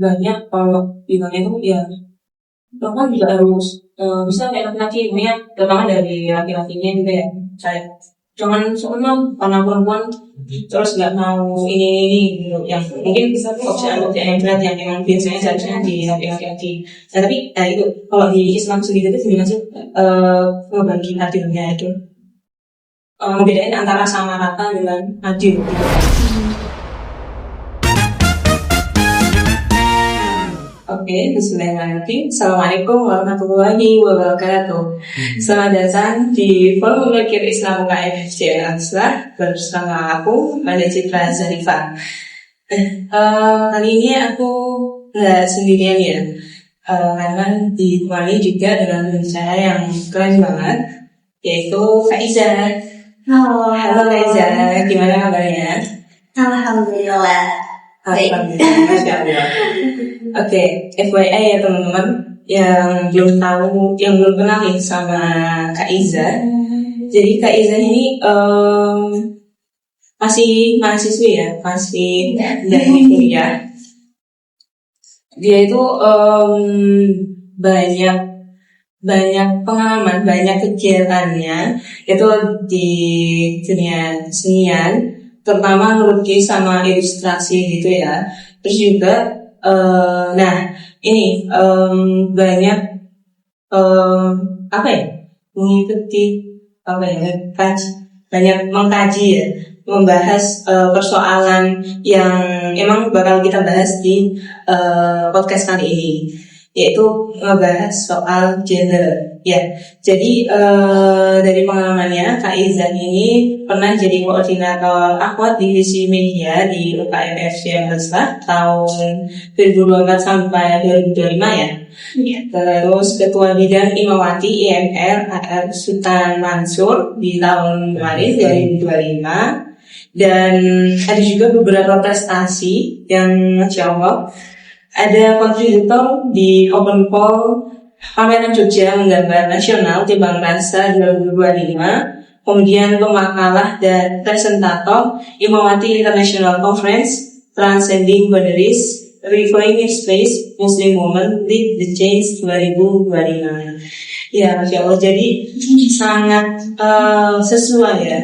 banyak kalau bilangnya itu ya bahkan juga harus bisa kayak laki-laki, makanya terutama dari laki-lakinya juga ya, kayak jangan seumpama karena perempuan terus nggak mau ini gitu, yang mungkin pekerjaan yang berat yang memang biasanya seharusnya di laki-laki. Nah tapi itu kalau di Islam sendiri itu gimana sih ngebagi adilnya itu, membedain antara sama rata dengan adil gitu. Oke, bismillahirrahmanirrahim. Assalamualaikum warahmatullahi wabarakatuh. Selamat datang di Forum Mikir Islam KFC Al-Islah bersama aku, Mbak Citra Zarifah. Kali ini aku nggak sendirian ya, karena ditemani juga dengan teman saya yang keren banget, yaitu Kak Iza. Halo Kak Iza, gimana kabarnya? Alhamdulillah. Alhamdulillah, Masya Allah. Oke, FYI ya teman-teman yang belum tahu, yang belum kenal nih sama Kak Iza. Jadi Kak Iza ini masih mahasiswi ya, masih dari kuliah. Dia itu banyak pengalaman, banyak kegiatannya itu di dunia senian, terutama melukis sama ilustrasi gitu ya. Terus juga nah ini banyak mengikuti banyak mengkaji ya, membahas persoalan yang emang bakal kita bahas di podcast kali ini, yaitu membahas soal gender ya. Jadi dari pengalamannya Kak Izan ini pernah jadi koordinator akhwat divisi media di UKM FC Al-Islah tahun 2024 sampai 2025 ya. Terus ketua bidang Imawati IMR AR Sultan Mansur di tahun kemarin 2025. Dan ada juga beberapa prestasi yang Masya Allah. Ada kontributor di Open Poll Pameran Jogja Menggambar Nasional Timbang Rasa 2025, kemudian pemakalah dan presentator Imawati International Conference Transcending Boundaries Reclaiming Space Muslim Women Lead the Change 2025. Ya, Masya Allah, jadi sangat sesuai ya.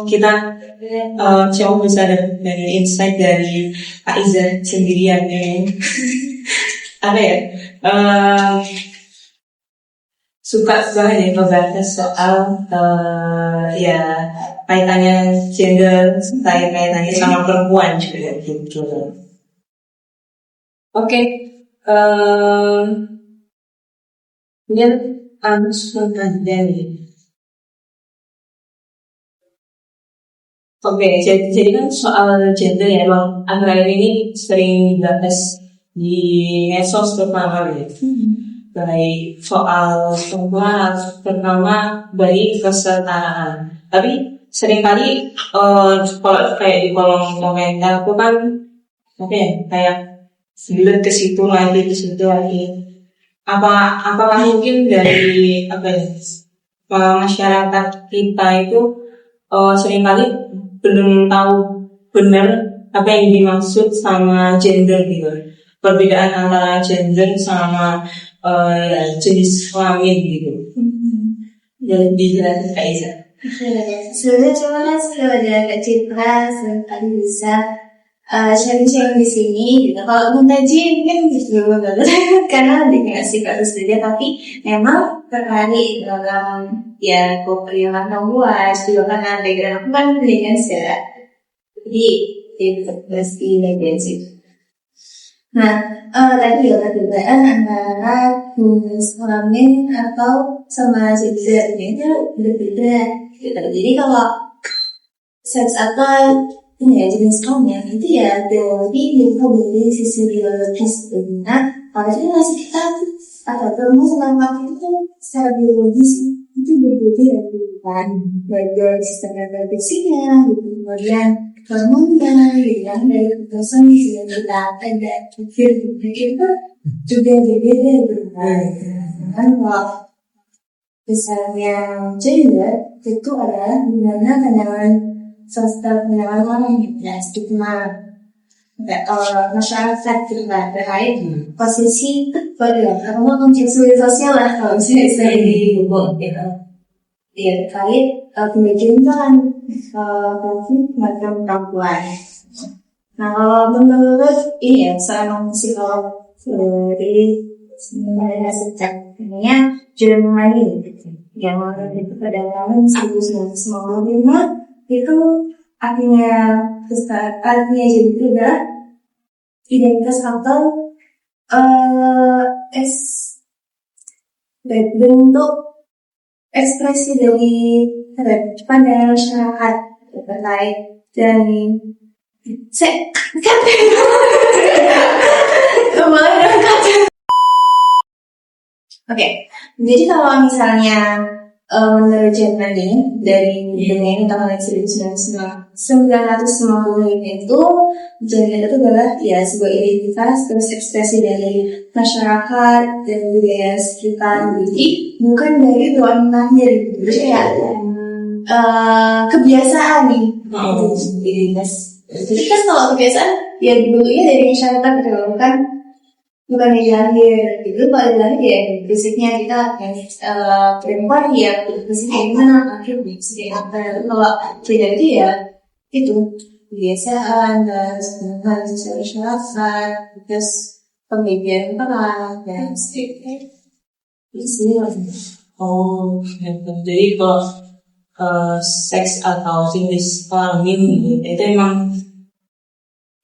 Kita jauh bisa dari insight dari Kak Iza sendirian ini. Suka banget ya membahas soal ya kaitannya gender, kaitannya sama perempuan juga gitu. Oke, ini langsung aja nih. Oke, jadi kan soal gender ya, emang akhir-akhir ini sering dibahas di medsos terutama gitu. Baik soal perempuan, terutama baik kesetaraan. Tapi seringkali kalau kayak di kolom komentar aku kan kayak sebelah ke situ lagi. Apakah mungkin dari masyarakat kita itu seringkali belum tahu benar apa yang dimaksud sama gender gitu, perbedaan antara gender sama jenis kelamin gitu. Jadi dijelasin Kak Iza. Sebenarnya cuma kan sebenarnya Kak Citra sempat bisa sharing di sini gitu. Kalau mengkaji kan justru bagus karena dikasih kasus dia, tapi memang tertarik dalam ya keperluan membuat juga kan background aku kan pendidikan secara jadi pasti legasi. Nah, tadi ya perbedaan antara jenis kelamin atau sama gender itu berbeda gitu. Jadi kalau seks atau jenis kelamin itu ya lebih dari sisi biologis. Nah, kalau relasi kita atau perempuan sama laki itu secara biologis itu berbeda ya kan, baik dari sistem reproduksinya gitu, kemudian hormonnya gitu kan, dari keputusan yang kita ada pikir itu juga berbeda kan. Kalau misalnya gender itu adalah dimana pandangan sosial, pandangan orang ya stigma. masyarakat kita terkait posisi kamu mencuri sosial lah kalau saya di Bogor gitu. Ya terkait pembicaraan konflik macam perempuan. Nah kalau menurut ini ya seorang psikolog dari sebenarnya sejaknya Germany yang itu pada tahun 1995 itu artinya jadi juga identitas atau bentuk ekspresi dari pandangan masyarakat terkait dan Oke, jadi kalau misalnya menurut Germany dari dunia ini tahun 1990 itu gender itu adalah ya sebuah identitas terus ekspresi dari masyarakat dan budaya sekitar, jadi bukan dari luar lahir gitu, jadi kayak kebiasaan nih identitas. Jadi kan kalau kebiasaan ya bentuknya dari masyarakat gitu kan. Bukan dari lahir, itu kalau dari lahir ya basicnya kita yang perempuan ya basicnya gimana, akhir basicnya apa. Kalau beda itu ya itu kebiasaan dan masyarakat, terus pemikiran orang dan sedikit itu. Oh, jadi kalau seks atau jenis kelamin itu emang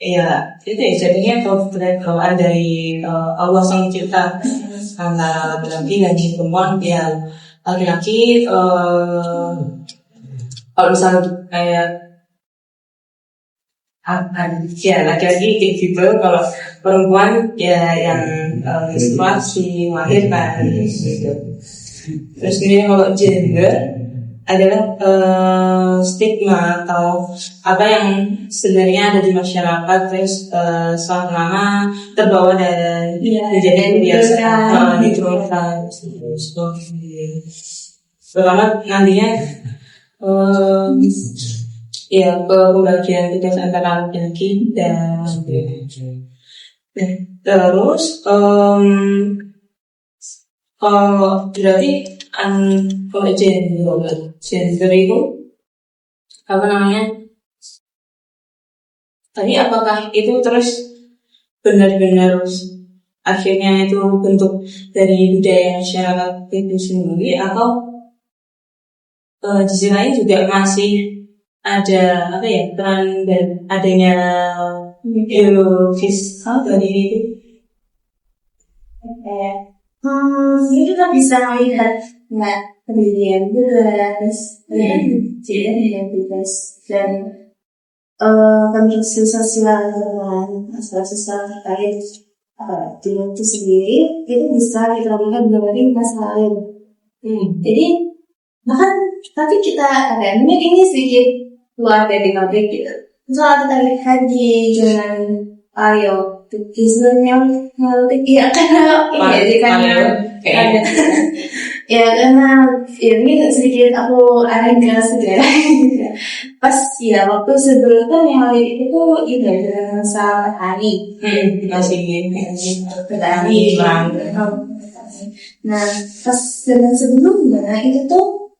ya itu ya jadinya kalau dari Allah sang cipta antara laki-laki dan perempuan ya laki-laki kalau misalnya kayak ya laki-laki kayak gitu, kalau perempuan ya yang menstruasi melahirkan gitu. Terus kemudian kalau gender adalah stigma atau apa yang sebenarnya ada di masyarakat, terus selama terbawa dari kejadian kebiasaan diturunkan selama nantinya ya pembagian tugas antara laki-laki dan terus kalau berarti kalau gender itu apa namanya tadi, apakah itu terus benar-benar akhirnya itu bentuk dari budaya masyarakat itu sendiri, atau di sisi lain juga masih ada apa ya peran dan adanya biologis dari itu? Ini kita bisa melihat pendidikan bebas, bebas dan konstruksi sosial dengan masalah sosial terkait diri itu sendiri itu bisa kita lihat dari masa lalu. Jadi bahkan tapi kita ini sedikit keluar dari topik gitu. Misalnya kita lihat di jalan Ayo Islamnya ya karena ini sedikit aku agak sejarah pas ya waktu sebelumnya yang itu dengan masa petani masih petani. Nah pas dengan sebelumnya itu tuh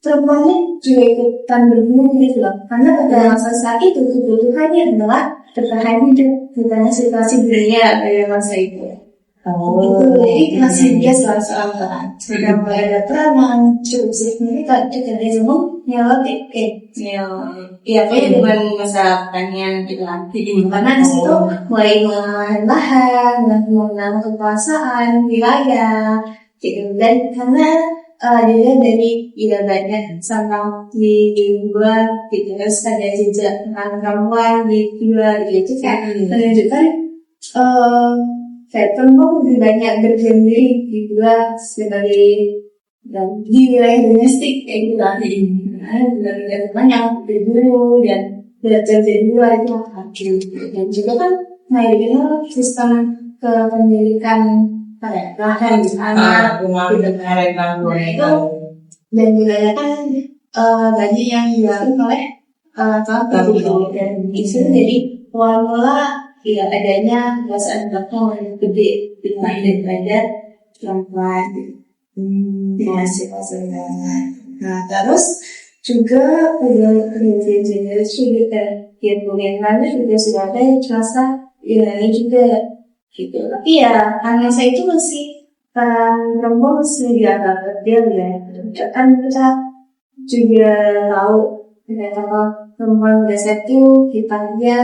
perempuannya juga ikutan berbunyi gitu loh, karena pada masa saat itu kebutuhannya adalah bertahan hidup di tengah situasi dunia pada masa itu. Itu jadi masih dia seorang peran. Sedang ada peranan cukup signifikan dari zaman neolitik, ya kayak bukan masa pertanian gitu kan. Karena di situ mulai mengalah lahan, mengenal kekuasaan wilayah, gitu. Dan karena dilihat dari banyak sambang di luar gitu, terus ada jejak perempuan di luar gitu kan menunjukkan kayak perempuan lebih banyak berdiam diri di luar sebagai dan di wilayah domestik kayak gitu lah, dan banyak berburu dan belajar dari luar itu aktif. Dan juga kan itu sistem kepemilikan lahan di sana itu, dan juga kan gaji yang dilakukan oleh gitu. Dan itu jadi awal mula ya adanya perasaan belakang yang gede daripada perempuan masih pasangan. Nah terus juga penelitian gender juga yang mana juga sudah ada yang terasa ya juga gitu. Tapi ya karena saya itu masih perempuan masih dianggap kecil ya. Kan kita juga tahu ternyata perempuan biasa itu kiprahnya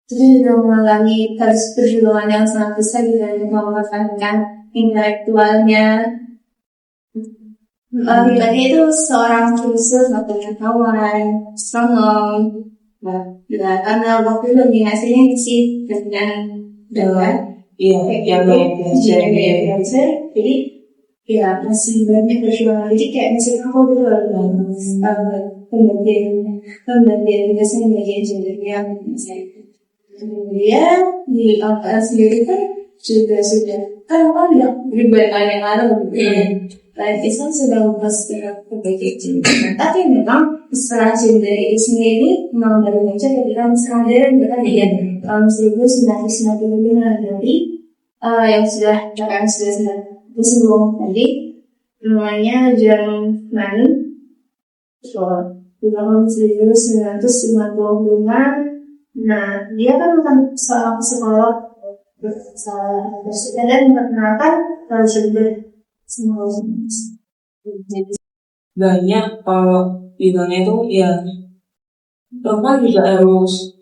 itu juga mengalami perjuangan yang sangat besar dalam mempertahankan intelektualnya. Tadi itu seorang filsuf atau pengetahuan, astronom, karena waktu itu dominasinya sih dengan yang belajar, jadi ya masih banyak perjuangan. Jadi kayak misalnya aku dulu pembagian biasanya bagian gendernya misalnya. Kemudian di LPS sendiri kan juga sudah kan lebih banyak yang lalu Islam sudah membahas berbagai gender. Tapi memang istilah gender ini sendiri memang baru muncul ketika misalnya dari tahun 1995 dari yang sudah sebelum tadi namanya Jerman di tahun 1955. Nah, dia kan bukan seorang psikolog, dan memperkenalkan gender semua. Banyak kalau bilangnya itu ya perempuan juga harus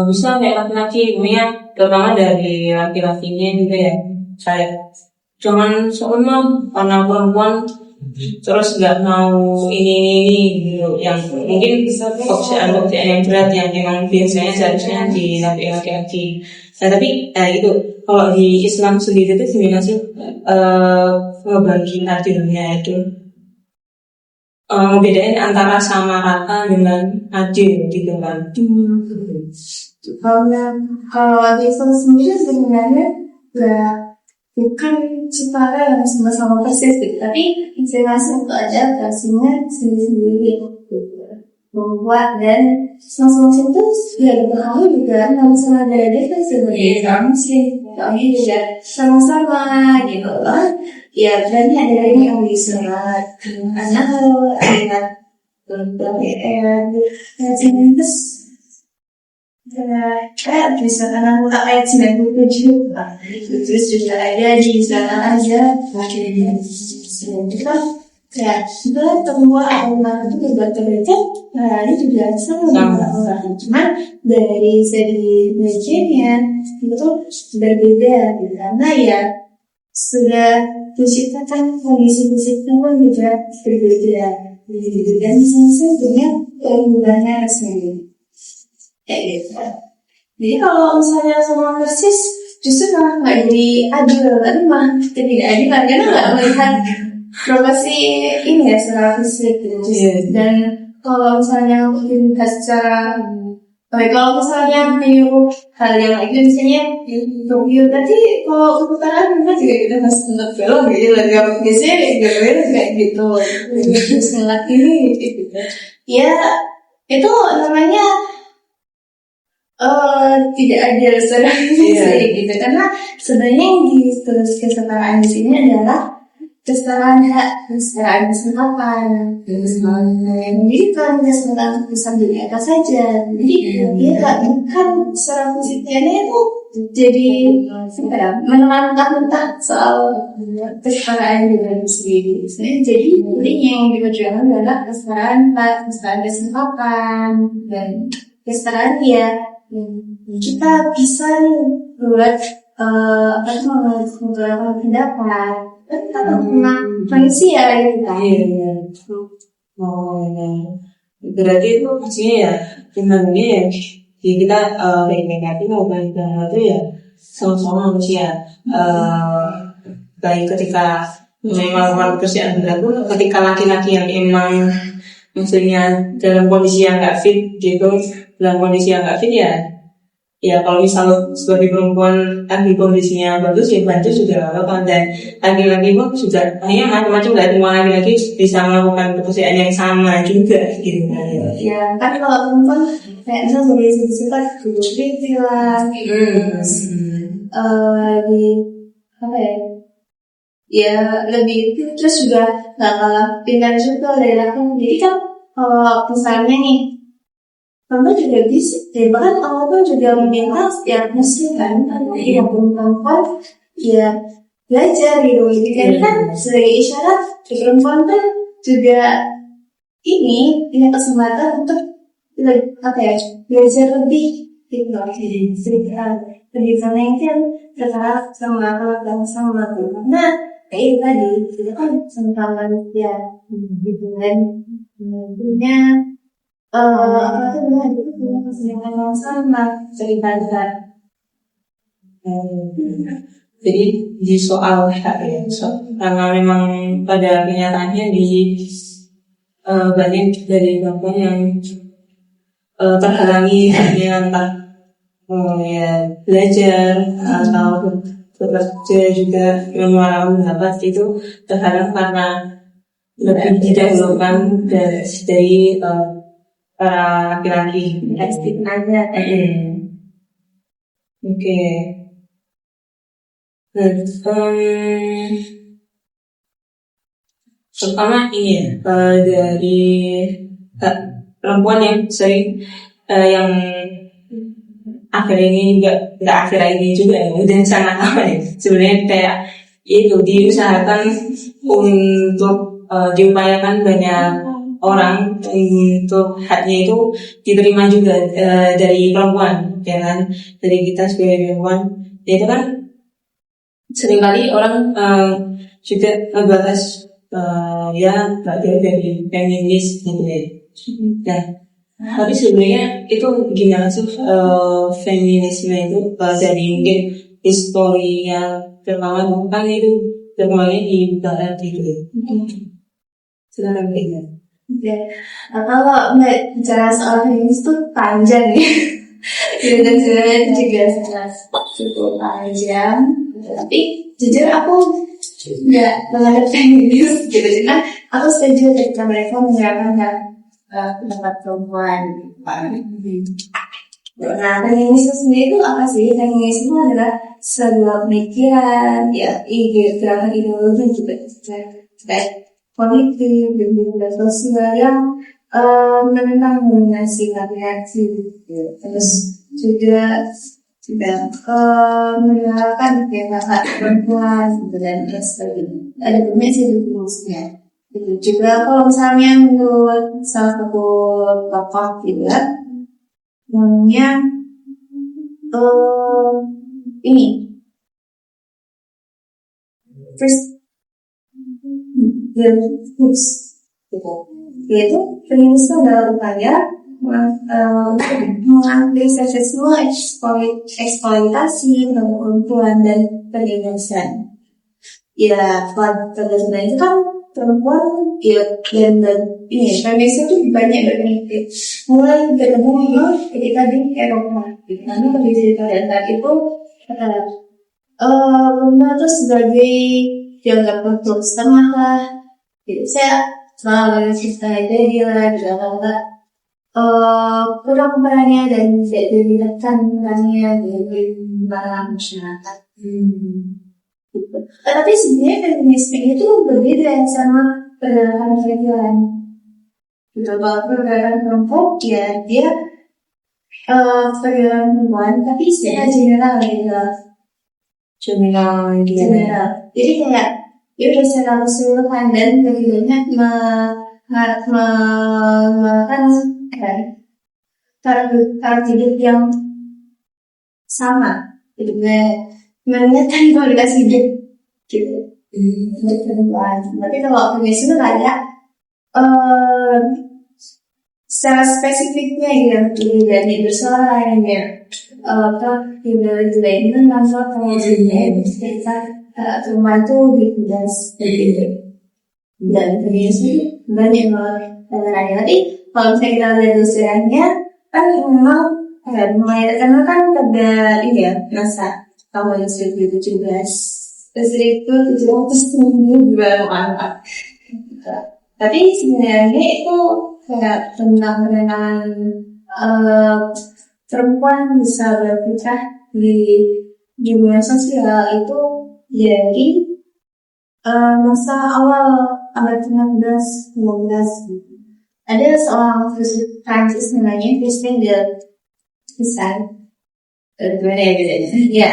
bisa kayak laki-laki, punya dorongan dari laki-lakinya juga ya. Kayak jangan seumpama karena perempuan terus nggak mau ini gitu, yang mungkin pekerjaan yang berat yang memang biasanya seharusnya di laki-laki. Nah tapi itu kalau di Islam sendiri itu gimana sih ngebagi adilnya itu, bedain antara sama rata dengan adil gitu kan? Kalau di Islam sendiri sebenarnya bukan setara yang sama-sama persis, tapi masing-masing itu ada versinya sendiri-sendiri membuat, dan masing-masing itu sudah dipahami juga sama-sama dari dia sebagai orang Muslim, kami juga sama-sama gitu loh. Ya berarti ada ini yang diserat karena kalau ayat terus kayak misalkan aku ayat 97 terus juga ada di sana aja akhirnya kita kayak kita semua orang itu berbeda-beda. Nah ini juga sama orang, cuman dari segi bagiannya itu berbeda karena ya sudah diciptakan kondisi pun juga berbeda dan misalnya punya keunggulannya sendiri. Kayak gitu. Jadi kalau misalnya sama persis justru malah nggak jadi adil, tapi malah ketidakadilan karena nggak melihat profesi ini ya secara fisik gitu. Dan kalau misalnya dilihat secara kalau misalnya view hal yang itu misalnya view tadi kalau kebetulan juga kita harus nonton film gitu lah, nggak biasanya kayak gitu terus ngeliat ini gitu ya, itu namanya tidak adil secara fisik gitu, karena sebenarnya yang ditulis kesetaraan di sini adalah kesetaraan hak, kesetaraan kesempatan, jadi kan kesempatan bisa di atas saja, jadi dia bukan secara fisiknya itu jadi mentah-mentah soal kesetaraan juga sendiri. Jadi intinya yang diperjuangkan adalah kesetaraan hak, kesetaraan kesempatan, dan kesetaraan ya kita bisa buat menggunakan pendapat tentang manusia gitu. Berarti itu maksudnya ya sebenarnya ya kita baik negatif maupun itu ya sama-sama manusia. Baik ketika melakukan pekerjaan berat pun, ketika laki-laki yang emang maksudnya dalam kondisi yang nggak fit gitu, dalam kondisi yang nggak fit ya Ya kalau misal sebagai perempuan lagi kondisinya bagus ya bantu juga nggak apa-apa, dan laki-laki pun juga hanya macam-macam, nggak semua laki-laki bisa melakukan pekerjaan yang sama juga gitu kan. Ya kan kalau perempuan kayak misalnya sebagai sifat guru lah, terus di apa ya lebih terus juga nggak kalah pintar juga dari laki. Jadi kan kalau misalnya nih kamu juga bisa, ya bahkan Allah tuh juga meminta setiap muslim kan, yang perempuan ya belajar gitu. Jadi kan sebagai isyarat perempuan kan juga ini punya kesempatan untuk belajar lebih gitu. Jadi sedikit pendidikan yang terkait sama karena kayak tadi kita kan tentang manusia gitu kan, punya apa tuh itu punya kesempatan yang sama cerita. Jadi di soal hak ya, karena memang pada kenyataannya di banyak dari perempuan yang terhalangi hanya entah ya belajar atau bekerja juga menyuarakan pendapat itu terhalang karena lebih didahulukan dari para laki-laki. Estigmanya. Oke. Pertama ini ya, dari perempuan yang sering yang akhir ini nggak akhir ini juga ya, udah sangat lama ya sebenarnya, kayak itu diusahakan untuk diupayakan banyak orang untuk haknya itu diterima juga dari perempuan, ya kan, dari kita sebagai perempuan. Ya itu kan seringkali orang juga membahas ya bagian dari feminis gitu ya. Nah, tapi sebenarnya itu gimana sih feminisme itu dari mungkin histori yang pertama bukan itu bermulai di barat gitu ya. Silakan Mbak. Ya, kalau Mbak bicara soal feminis itu panjang ya. Dan sebenarnya itu juga sangat cukup panjang. Tapi jujur aku nggak menganggap feminis gitu. Cuma aku setuju ketika mereka menyerahkan pendapat perempuan. Nah, feminis itu sendiri itu apa sih? Feminis itu adalah sebuah pemikiran, ya, gerakan ideologi juga terkait politik dan juga sosial yang menentang dominasi laki-laki, terus juga menyalahkan hak perempuan dan sebagainya. Ada banyak sih rumusnya. Itu juga kalau misalnya menurut salah satu tokoh juga, namanya ini first Hooks gitu. Yaitu feminisme adalah upaya mengapresiasi semua eksploitasi perempuan dan penindasan. Ya, pada itu kan perempuan ya dan ini feminisme itu banyak berbentuk. Mulai bertemu ketika di Eropa, karena kondisi pada saat itu perempuan itu sebagai dianggap untuk setengah lah. Jadi saya selalu cerita dari lah juga kurang perannya dan tidak dilihatkan perannya dari para masyarakat. Tapi sebenarnya feminisme itu berbeda sama pergerakan perempuan. Kalau pergerakan perempuan dia pergerakan perempuan, tapi secara general gitu. General. Jadi kayak dia udah secara keseluruhan dan bagaimana melakukan cara hidup yang sama, gitu, mengingatkan kualitas hidup gitu untuk perempuan. Tapi kalau feminisme ada secara spesifiknya gitu, dan bersuara ya ideologi lain tentang pengajiannya kita membantu gitu dan sebagainya. Dan feminisme banyak banget. Tapi kalau misalnya kita lihat sejarahnya kan memang mulai karena kan pada ini ya masa tahun 2017 juga anak. Tapi sebenarnya itu kayak tentang perempuan bisa berpikir di dunia sosial itu dari masa awal abad 19 ada seorang filsuf Prancis namanya Christine de Pizarro. Gimana ya bedanya? Ya,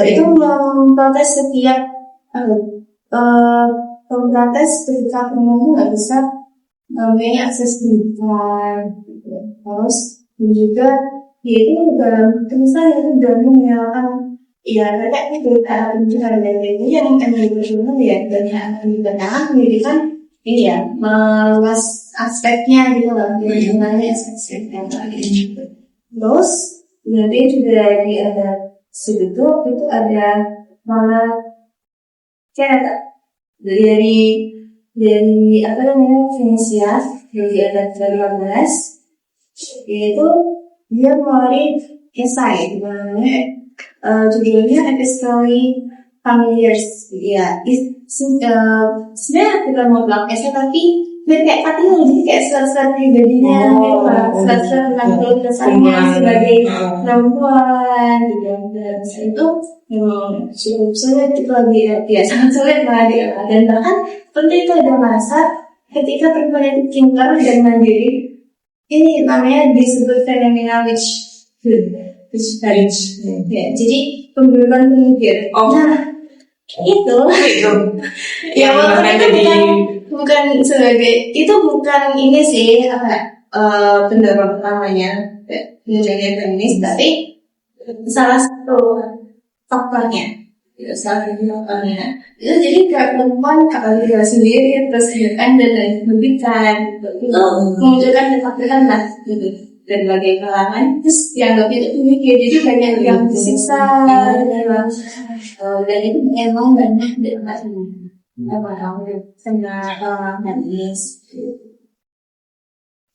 itu memprotes setiap pemprotes ketika pengunjung nggak bisa mempunyai akses pendidikan, terus juga dia itu dalam tulisan itu sudah menyalakan ya mereka itu pendidikan dan ini yang akan diperlukan ya dan yang akan digunakan pendidikan ini ya meluas aspeknya gitu loh, bagaimana aspek-aspeknya tadi. Terus nanti juga ada segitu itu ada malah kayak dari apa namanya Venesia dari abad ke-15 yaitu dia melalui esai namanya judulnya Epistolae Familiaris ya sebenarnya bukan mutlak esai tapi kayak katanya jadi kayak surat-surat pribadinya surat-surat tentang keluarganya sebagai perempuan gitu itu cukup sulit itu lagi ya sangat sulit banget dan bahkan penting itu ada masa ketika perempuan itu pintar dan mandiri ini namanya disebut fenomena witch marriage ya jadi pembunuhan pemikir nah itu ya walaupun itu bukan sebagai itu bukan ini sih pendapat namanya nilai feminis tapi salah satu faktornya itu jadi kayak perempuan apalagi dia sendiri terus independen dan pendidikan itu menunjukkan ketakutan lah dan berbagai kalangan terus dianggap itu pemikir jadi banyak yang disiksa dan itu emang banyak dengan kena medis.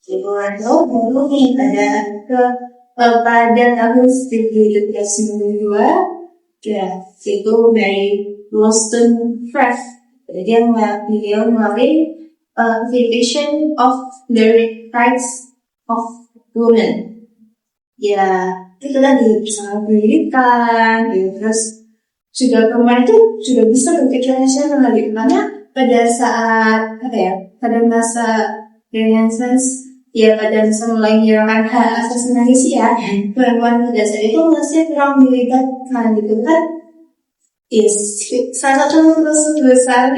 Jadi baru nih pada tahun 1992 ya itu dari Wollstonecraft Press dia melalui Vision of the Rights of Women ya itu tadi bersama pendidikan terus juga perempuan itu sudah bisa berpikir nasional di mana pada saat pada masa Renaissance ya pada masa mulai menyerahkan hak asasi manusia perempuan pada saat itu masih kurang dilibatkan gitu kan salah satu filsuf besar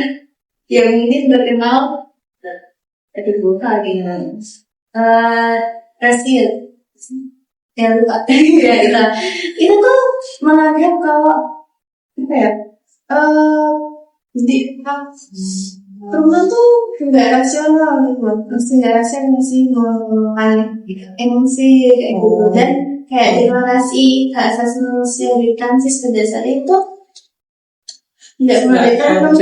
yang ini terkenal bukan Rasil ya lupa ya itu tuh menganggap kalau perempuan tuh nggak rasional masih menggunakan emosi kayak gitu dan kayak deklarasi hak asasi manusia di Prancis pada saat itu tidak menghadirkan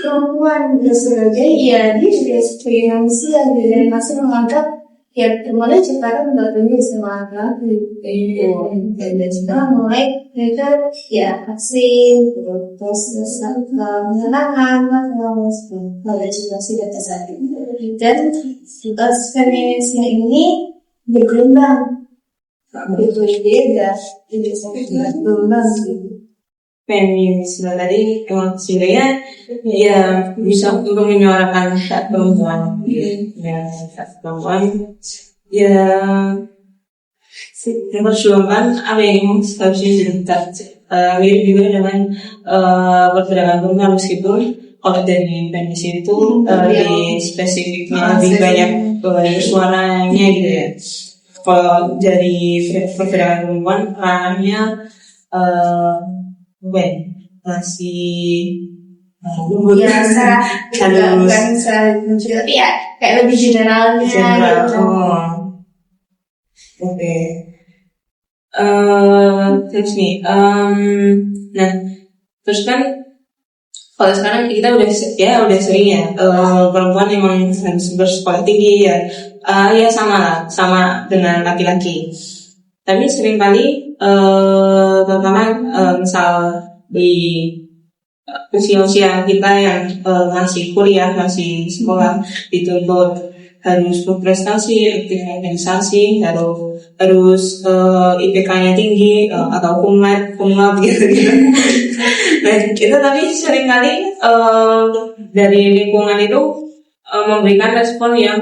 perempuan sebagai ya dia juga sebagai manusia dan masih menganggap ya mulai ciptakan berbagai semangat dan juga mulai mereka ya vaksin terus menenangkan kalau juga sudah terjadi dan feminisme ini berkembang berbeda jadi sangat berkembang feminisme tadi emang sebenarnya ya bisa untuk menyuarakan hak perempuan ya hak perempuan ya memperjuangkan apa yang harusnya dilakukan mirip juga dengan pergerakan perempuan meskipun kalau dari feminis itu di spesifiknya lebih banyak suaranya gitu ya kalau dari pergerakan perempuan ranahnya masih ya bukan tapi ya kayak lebih generalnya oke. Terus nih nah terus kan kalau sekarang kita udah sering ya perempuan emang harus bersekolah tinggi ya Ya sama dengan laki-laki. Tapi seringkali terutama misal di usia-usia kita yang masih kuliah, masih sekolah, dituntut harus berprestasi, organisasi, harus IPK-nya tinggi atau kumlat gitu. Nah, itu tapi seringkali dari lingkungan itu memberikan respon yang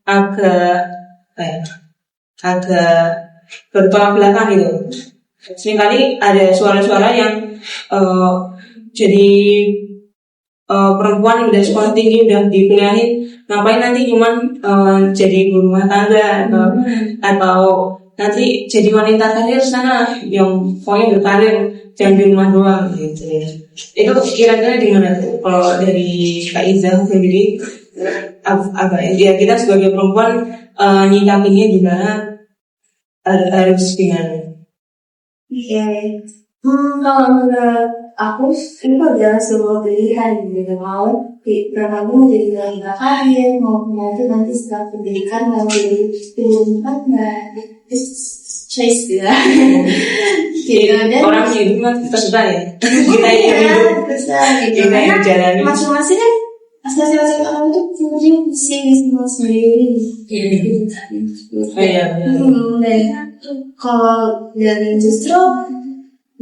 agak bertolak belakang gitu. Seringkali ada suara-suara yang jadi perempuan udah sekolah tinggi, udah dikuliahin, ngapain nanti cuman jadi ibu rumah tangga atau nanti jadi wanita karir sana yang pokoknya berkarir, jangan di rumah doang gitu ya. Itu kira-kira gimana tuh kalau dari Kak Iza sendiri, ya kita sebagai perempuan nyikapinya gimana, harus gimana? Kalau menurut aku itu adalah sebuah pilihan gitu, mau kamu jadi wanita karir, mau nanti setelah pendidikan mau jadi ibu rumah tangga, choice gitu. Dan orang hidup kan terserah ya, kita yang jalani. Masing-masing kan masing-masing orang itu punya visi sendiri. Dan kalau dari justru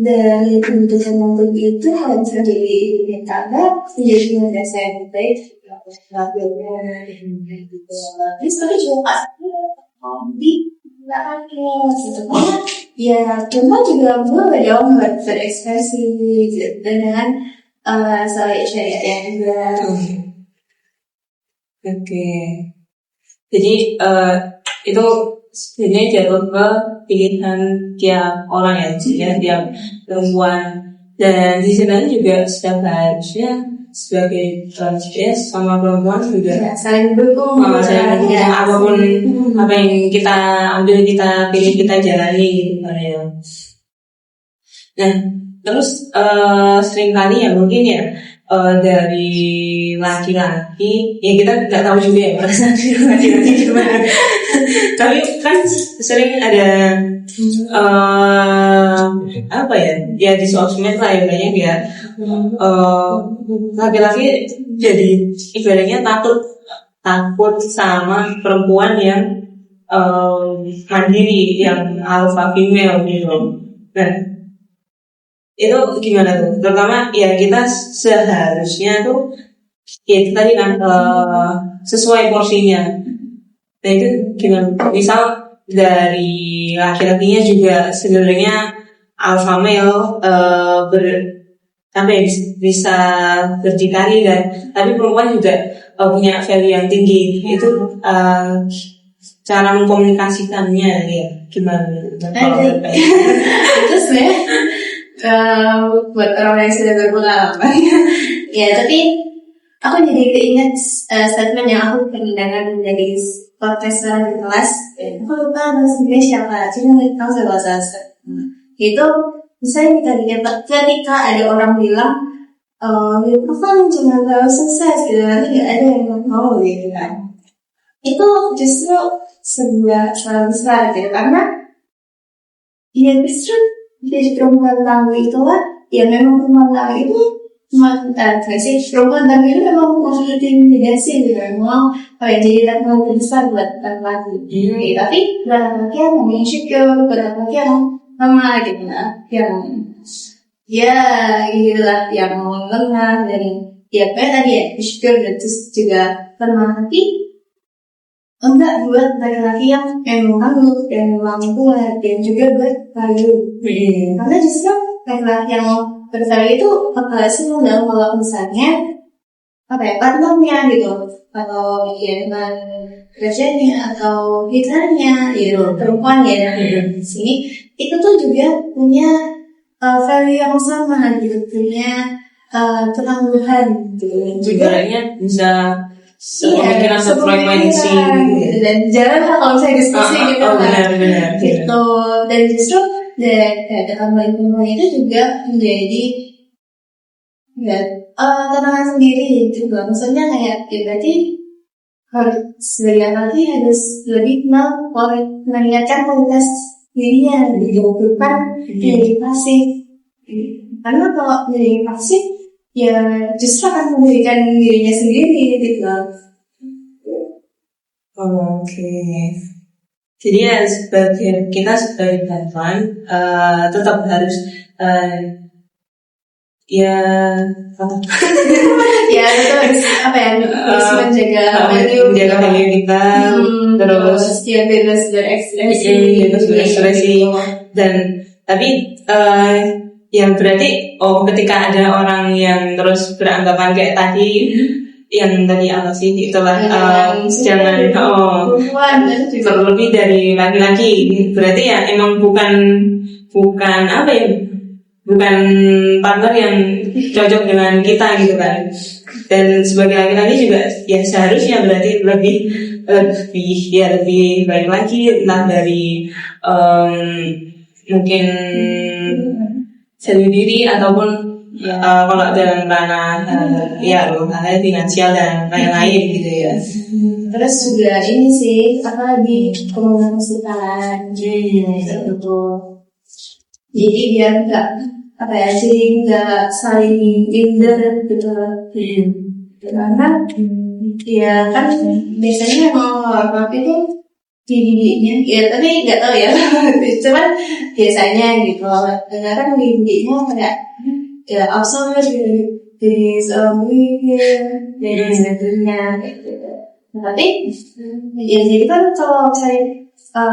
dari keputusan yang begitu harus jadi ibu rumah tangga, menjadi madrasah yang baik, terus tapi juga pasti hobi gitu. Ya cuma juga boleh dong berekspresi gitu dengan syariat yang juga. Oke. Jadi itu sebenarnya jatuh ke pilihan tiap orang ya, tiap perempuan. Dan di sana juga sudah harusnya sebagai transvest sama perempuan juga saling dukung, apapun apa yang kita ambil, kita pilih, kita jalani gitu ya. Nah, terus seringkali ya mungkin ya dari laki-laki, ya kita nggak tahu juga ya perasaan laki-laki gimana. Tapi kan sering ada apa ya di sosmed lah ya, banyak ya laki-laki jadi ibaratnya takut sama perempuan yang mandiri, yang alpha female gitu. Nah, itu gimana tuh? Terutama ya kita seharusnya tuh ya itu tadi kan sesuai porsinya. Nah itu gimana? Misal dari laki-lakinya juga sebenarnya alpha male bisa berdikari, dan tapi perempuan juga punya value yang tinggi. Itu cara mengkomunikasikannya ya gimana? Itu sebenarnya buat orang yang sudah berpengalaman ya, tapi aku jadi keinget statement yang aku pernah dengar dari profesor di kelas. Aku lupa sebenarnya siapa, cuma tahu saya bahasa itu. Misalnya ketika ada orang bilang itu kan cuma tahu sukses gitu, nanti nggak ada yang mau gitu kan, itu justru sebuah salah besar gitu, karena ya justru jadi perempuan tangguh itulah ya, memang perempuan tangguh itu perempuan tangguh itu memang maksudnya intimidasi gitu, memang jadi tantangan besar buat laki-laki. Tapi laki-laki yang insecure, laki-laki yang sama gitu yang ya gitulah, yang lengah, dan ya kayak tadi ya insecure, dan terus juga lemah. Tapi enggak buat laki-laki yang memang tangguh, yang memang kuat, dan juga buat value. Karena justru laki-laki yang bervalue itu senang dalam kalau misalnya partnernya gitu, atau dengan kerjanya atau gitarnya gitu, perempuan ya di sini itu tuh juga punya value yang sama gitu, punya ketangguhan gitu, juga bisa pemikiran sefrekuensi gitu. Dan jarang lah kalau saya diskusi gitu kan gitu. Dan justru dalam lingkungan itu juga menjadi tantangan sendiri juga. Maksudnya kayak ya berarti sebagai laki harus lebih meningkatkan kualitas dirinya bukan menjadi pasif. Karena kalau menjadi pasif ya justru akan memberikan dirinya sendiri gitu. Oke. Jadi ya kita sebagai perempuan tetap harus ya itu harus harus menjaga value kita, terus bebas berekspresi, dan tapi yang berarti ketika ada orang yang terus beranggapan kayak tadi yang tadi apa sih itulah jangan terlebih dari laki-laki, berarti ya emang bukan apa ya, bukan partner yang cocok dengan kita gitu kan. Dan sebagai laki-laki juga ya seharusnya berarti lebih baik lagi, entah dari mungkin sendiri ataupun kalau dalam ranah ranah finansial dan lain-lain gitu ya. Terus juga ini sih di komunikasikan gitu. Jadi biar nggak saling minder gitu. Karena ya kan biasanya kalau itu dididiknya ya, tapi nggak tahu ya. Cuman biasanya gitu. Karena kan dididiknya kayak ya also dari dari sebetulnya gitu. Tapi ya jadi kan kalau saya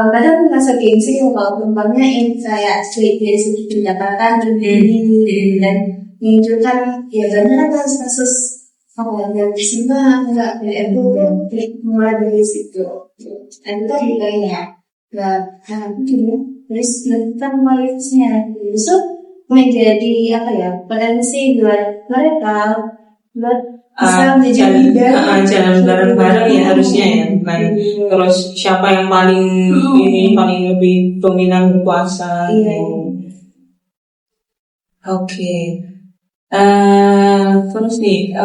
kadang merasa gengsi kalau perempuannya yang saya dari segi pendapatan dan menunjukkan ya banyak kan kasus yang disimpan nggak itu mulai dari situ. Dan itu juga ya terus melakukan kualitasnya justru menjadi potensi buat mereka buat bisa jalan bareng-bareng ya harusnya ya, bukan terus siapa yang paling paling lebih dominan berkuasa gitu. Oke. Terus nih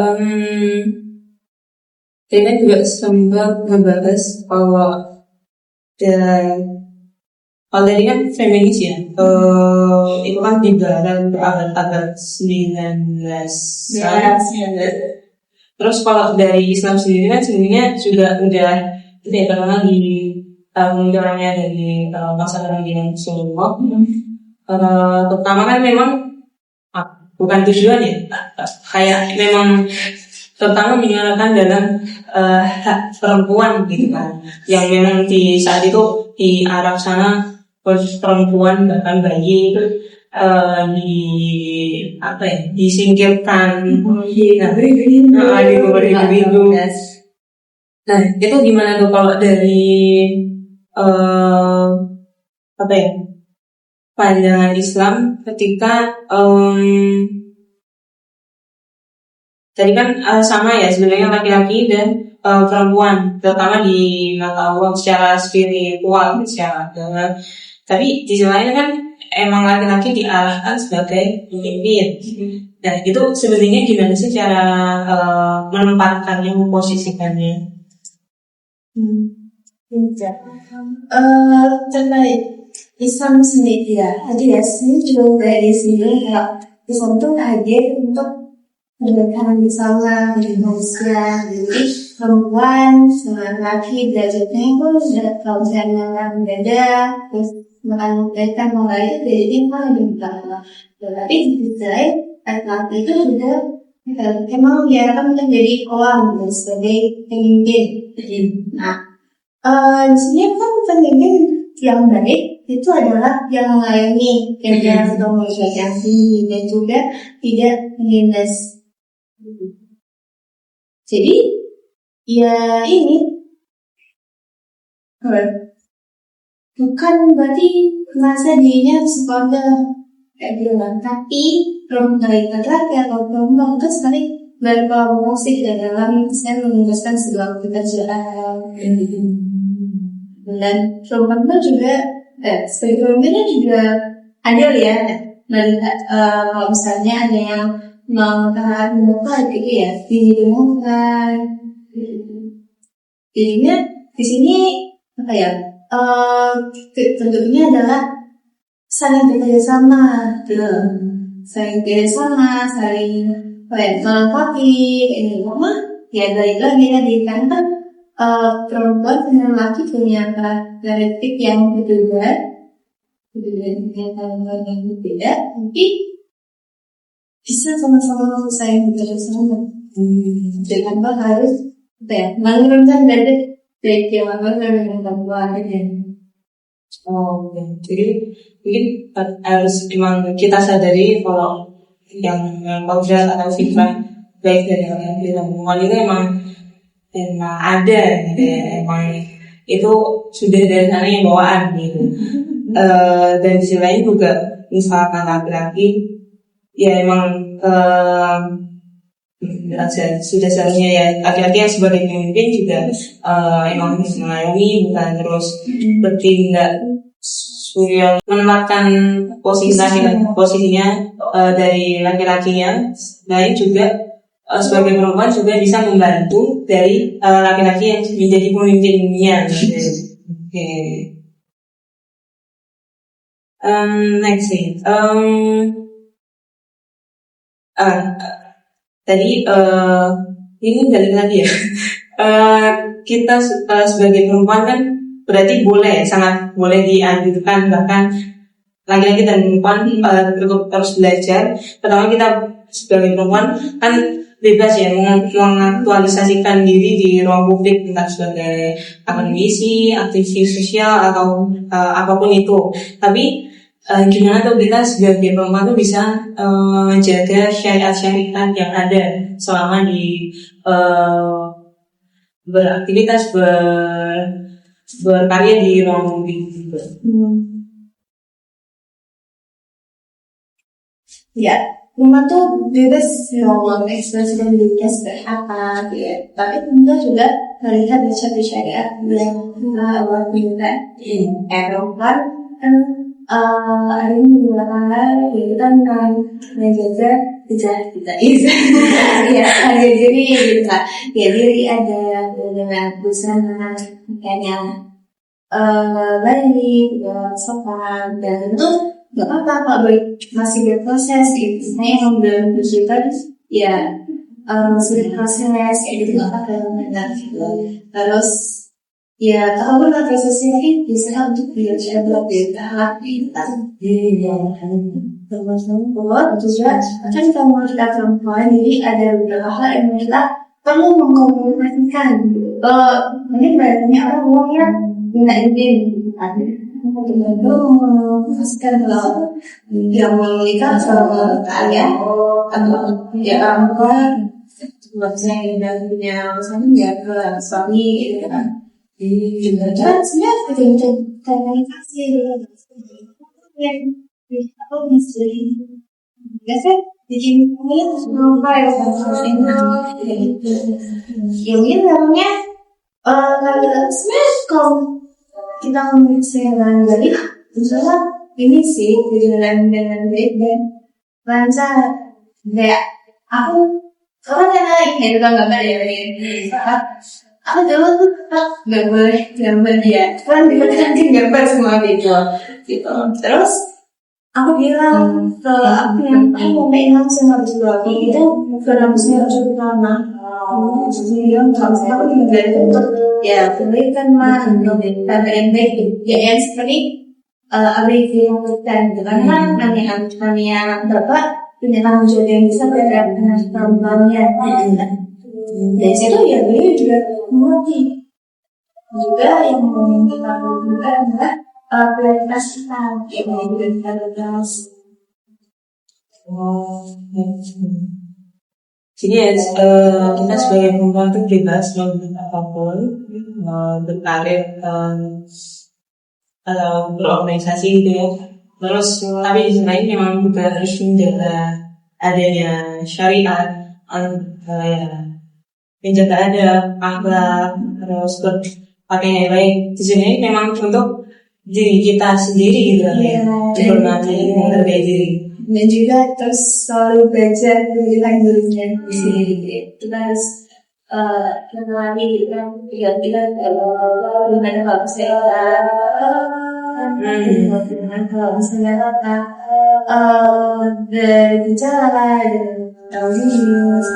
kita juga sempat ngebahas kalau tadi kan feminis ya, itu kan di abad 19. Terus kalau dari Islam sendiri kan sebenarnya juga udah terkenal di orang-orangnya dari pasangan yang Rasulullah. Terutama kan memang bukan tujuan ya, kayak memang terutama menyuarakan dalam hak perempuan gitu kan, yang memang di saat itu di Arab sana perempuan bahkan bayi itu disingkirkan, diberi-beri. Nah itu gimana tuh kalau dari pandangan Islam ketika tadi kan sama ya sebenarnya laki-laki dan perempuan, terutama di mata Allah secara spiritual, secara agama. Tapi di sisi lain kan emang laki-laki diarahkan sebagai pemimpin. Nah itu sebenarnya gimana sih cara menempatkannya, memposisikannya? Terkait Islam sendiri ya, sini juga dari sini kalau Islam itu hadir untuk menegakkan bersama manusia. Jadi perempuan sama laki derajatnya pun kalau misalnya beda, terus makan mereka mulai dari lima juga. Tapi di sisi lain laki-laki itu sudah emang diarahkan menjadi kolam dan sebagai pemimpin. Nah, di sini kan pemimpin yang baik itu adalah yang melayani, yang berkomunikasi dan juga tidak menindas. Jadi ya ini bukan berarti merasa dirinya sekunder kayak gitu kan, tapi dari laki-laki atau perempuan itu sebenarnya berpromosi dalam saya menugaskan sebuah pekerjaan. Dan perempuan juga sebagai perempuan juga adil ya, melihat kalau misalnya ada yang mau tahan muka gitu ya didengarkan. Jadinya di sini apa ya? Bentuknya adalah saling bekerja sama, saling melengkapi. Ini rumah ya balik lagi tadi karena perempuan dan laki punya karakteristik yang berbeda, tapi bisa sama-sama saling bekerja sama. Dengan harus menurunkan baik yang dengan perempuan ini. Jadi mungkin harus memang kita sadari kalau yang kodrat atau fitrah baik dari laki-laki dan perempuan itu emang ada gitu ya. Emang itu sudah dari sana yang bawaan gitu. Dan di sisi lain juga misalkan laki-laki ya emang sudah seharusnya ya laki-laki yang sebagai pemimpin juga emang harus mengayomi, bukan terus bertindak yang menempatkan posisinya dari laki-lakinya. Lain juga sebagai perempuan juga bisa membantu dari laki-laki yang menjadi pemimpinnya. Next thing. Tadi ini balik lagi ya. Kita sebagai perempuan kan berarti sangat boleh dianjurkan, bahkan laki-laki dan perempuan terus belajar. Pertama kita sebagai perempuan kan bebas ya mengaktualisasikan diri di ruang publik, entah sebagai akademisi, aktivis sosial atau apapun itu. Tapi gimana tuh kita sebagai perempuan tuh bisa menjaga syariat-syariat yang ada selama di beraktivitas berkarya di ruang publik juga. Ya, perempuan tuh bebas ngomong ekspresikan dirinya seperti apa, ya. Tapi tentu juga melihat dasar syariat yang Allah berikan. Perempuan kan hari ini mengatakan kita menjaga kita ya ada diri gitu ya, diri ada dengan busana yang baik, sopan, dan itu nggak apa-apa kalau masih berproses gitu. Saya yang belum bersyukur ya masih berproses kayak gitu, nggak apa-apa gitu. Terus ya kalau prosesnya ini bisa untuk belajar tahap kita. Bahwa juga kan kamu kita perempuan, jadi ada beberapa hal yang kita perlu mengkomunikasikan. Ini banyak orang ngomongnya minta izin, memastikan kalau yang menikah sama kalian atau ya orang tua, misalnya punya suami ya ke suami gitu kan. Juga kan sebenarnya komunikasi yang aku mesti biasa bikin komunikasi sama yang mungkin namanya sebenarnya kalau kita ngomongin dari misalnya ini sih dengan baik dan lancar kayak aku kayak nggak ada aku dulu tuh gambar dia kan gambar semua gitu. Terus aku bilang ke aku mau main langsung harus dua itu harusnya harus pertama. Jadi yang aku juga untuk ya berikan tanda yang baik ya yang seperti abri yang dan karena namanya bapak punya tanggung jawab yang bisa terhadap perempuannya. Dari situ ya beliau juga mengerti juga yang kita lakukan adalah prioritas kita yang prioritas. Jadi kita sebagai perempuan itu bebas melakukan apapun, berkarir atau berorganisasi gitu ya. Terus tapi di sisi lain memang juga harus menjaga adanya syariat, menjaga adab, akhlak, terus berpakaian yang baik. Di sini memang untuk diri kita sendiri gitu ya, dihormati, menghargai diri. Dan juga terus selalu belajar dari dirinya sendiri. Kita harus Kenali kan kita gimana kalau misalnya kalau misalnya berbicara tahu news.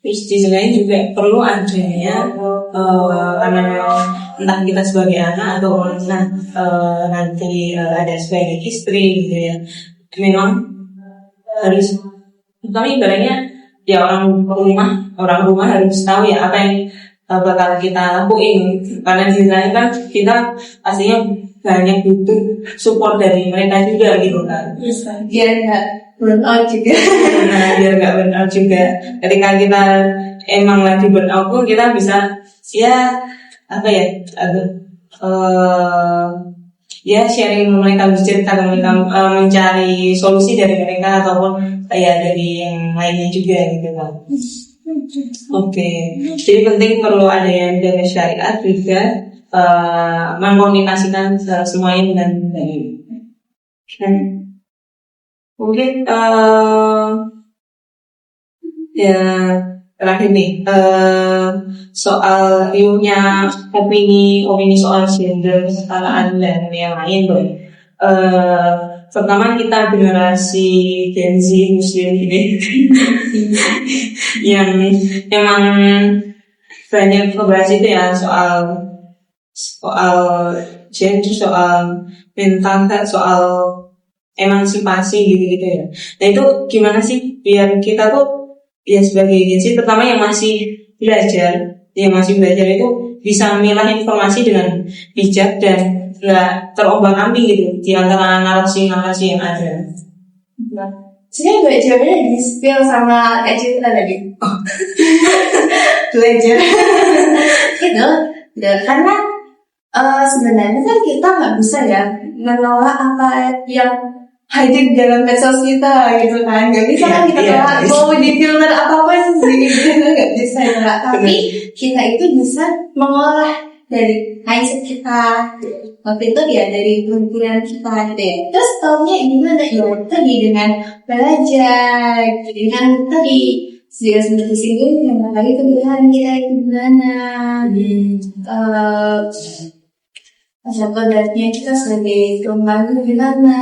Which di sini juga perlu adanya entah kita sebagai anak atau nanti ada sebagai istri gitu ya, memang harus, tapi ibaratnya ya orang rumah harus tahu ya apa yang bakal kita lakuin, karena di sana kan kita pastinya banyak butuh support dari mereka juga gitu kan. Biar nggak burn out juga. Nah, biar nggak burn out juga. Ketika kita emang lagi burn out pun kita bisa ya apa ya, ya sharing mereka, bercerita ke mereka, mencari solusi dari mereka ataupun ya dari yang lainnya juga gitu kan. Oke. Jadi penting perlu ada yang jaga syariat juga, mengkomunikasikan semuanya dengan baik. Mungkin ya terakhir nih, soal riuhnya opini soal gender, kesetaraan dan yang lain boy. Pertama kita generasi Gen Z Muslim ini yang emang banyak membahas itu ya, soal gender, soal mental, soal emansipasi gitu ya. Nah itu gimana sih biar kita tuh ya sebagai Gen Z, pertama yang masih belajar itu bisa memilah informasi dengan bijak dan nggak terombang-ambing gitu di antara narasi-narasi yang ada. Nah, sebenarnya gue jawabannya di spill sama Kak Cinta tadi. Belajar. Gitu. Karena sebenarnya kan kita nggak bisa ya menolak apa yang hadir dalam medsos kita gitu kan. Nggak bisa kan kita tolak mau di filter apapun gitu, nggak bisa ya. Tapi kita itu bisa mengolah dari mindset kita. Waktu itu ya dari pemikiran kita gitu ya. Terus taunya gimana ya? Tadi dengan belajar, dengan tadi sudah seperti sini dengan lagi pilihan kita gimana. Sebenarnya kita sebagai perempuan gimana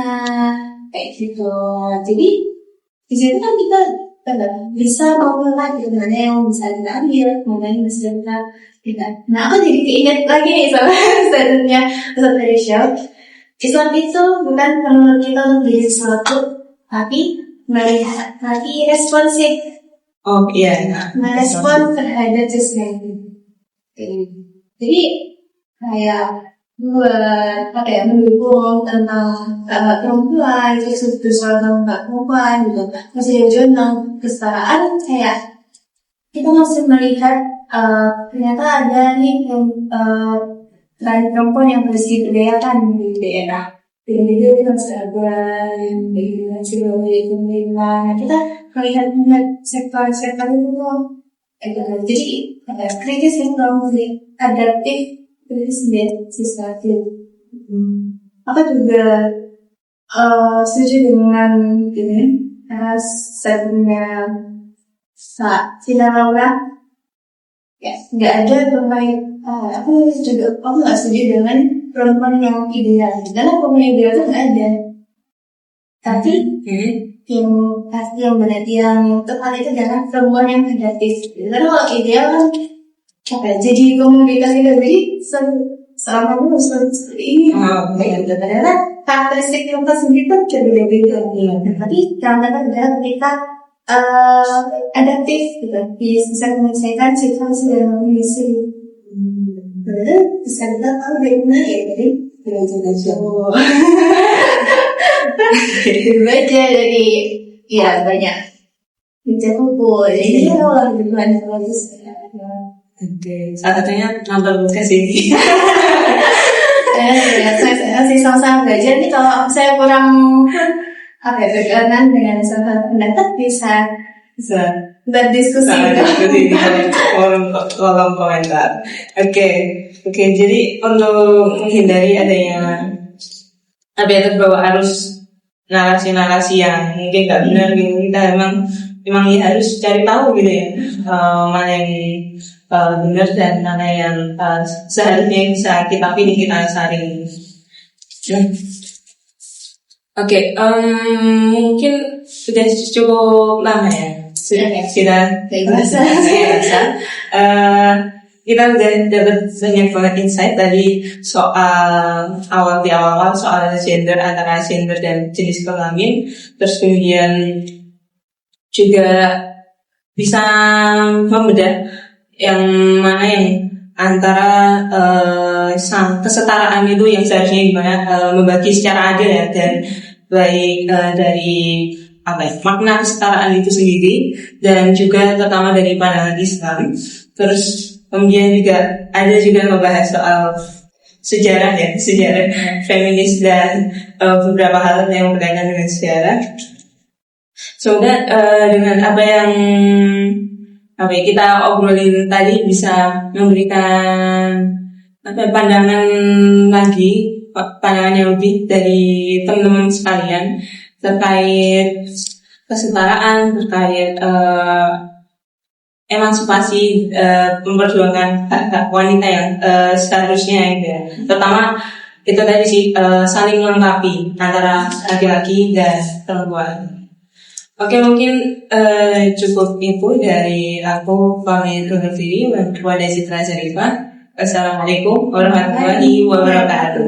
kayak gitu. Jadi di situ kan kita bisa memilah gitu, mana yang bisa kita ambil, mana yang bisa kita. Nah aku jadi keinget lagi nih sama statementnya Ustaz dari Syaf. Islam itu bukan menurut kita untuk menjadi sesuatu, tapi melihat lagi responsif. Oh iya. Merespon terhadap sesuatu. Jadi kayak buat apa ya, mendukung tentang perempuan, isu soal perempuan gitu. Masih tentang kesetaraan, kayak kita masih melihat ternyata ada nih tren perempuan yang harus diberdayakan di daerah. Dengan itu kita sabar, dengan segala pemerintahan. Kita melihat sektor-sektor itu, jadi kritis yang adaptif, kritis dan sesuatu. Aku juga setuju dengan ini, sebenarnya Sina Laura. Ya, nggak ada perempuan. Aku nggak setuju dengan perempuan yang ideal. Karena perempuan ideal itu nggak ada. Tapi yang berarti yang tepat itu adalah perempuan yang adaptif. Karena kalau ideal kan jadi komunikasi dari selama aku seperti ini. Karena karakteristik yang tersendiri kan jadi lebih tapi karena kan adalah kita adaptif gitu, bisa menyelesaikan situasi dalam kondisi. Bisa kita tahu dari mana ya, jadi belajar. Belajar dari ya banyak baca buku, jadi kalau lebih bagus. Oke, salah satunya nonton podcast ini. Saya masih sama-sama belajar nih. Kalau saya kurang berkenan dengan salah pendapat bisa berdiskusi di kolom komentar. Oke, jadi untuk menghindari adanya terbawa arus narasi-narasi yang mungkin nggak benar gitu, kita emang memang ya harus cari tahu gitu ya, mana yang benar dan mana yang seharusnya bisa kita pilih, kita saring. Oke, mungkin sudah cukup lama ya. Sudah Kayak biasa. Kita udah dapat banyak banget insight tadi soal awal soal gender, antara gender dan jenis kelamin. Terus kemudian juga bisa membedah yang mana yang antara kesetaraan itu yang seharusnya gimana, membagi secara adil ya, dan baik dari makna kesetaraan itu sendiri dan juga terutama dari pandangan Islam. Terus kemudian juga ada juga membahas soal sejarah feminis dan beberapa hal yang berkaitan dengan sejarah. Semoga dengan apa yang kita obrolin tadi bisa memberikan pandangan yang lebih dari teman-teman sekalian terkait kesetaraan, terkait emansipasi, memperjuangkan hak wanita yang seharusnya ya. Terutama itu tadi sih, saling melengkapi antara laki-laki dan perempuan. Oke, mungkin cukup itu dari aku, pamit undur diri. Kepada Citra Syarifah. Assalamualaikum warahmatullahi wabarakatuh.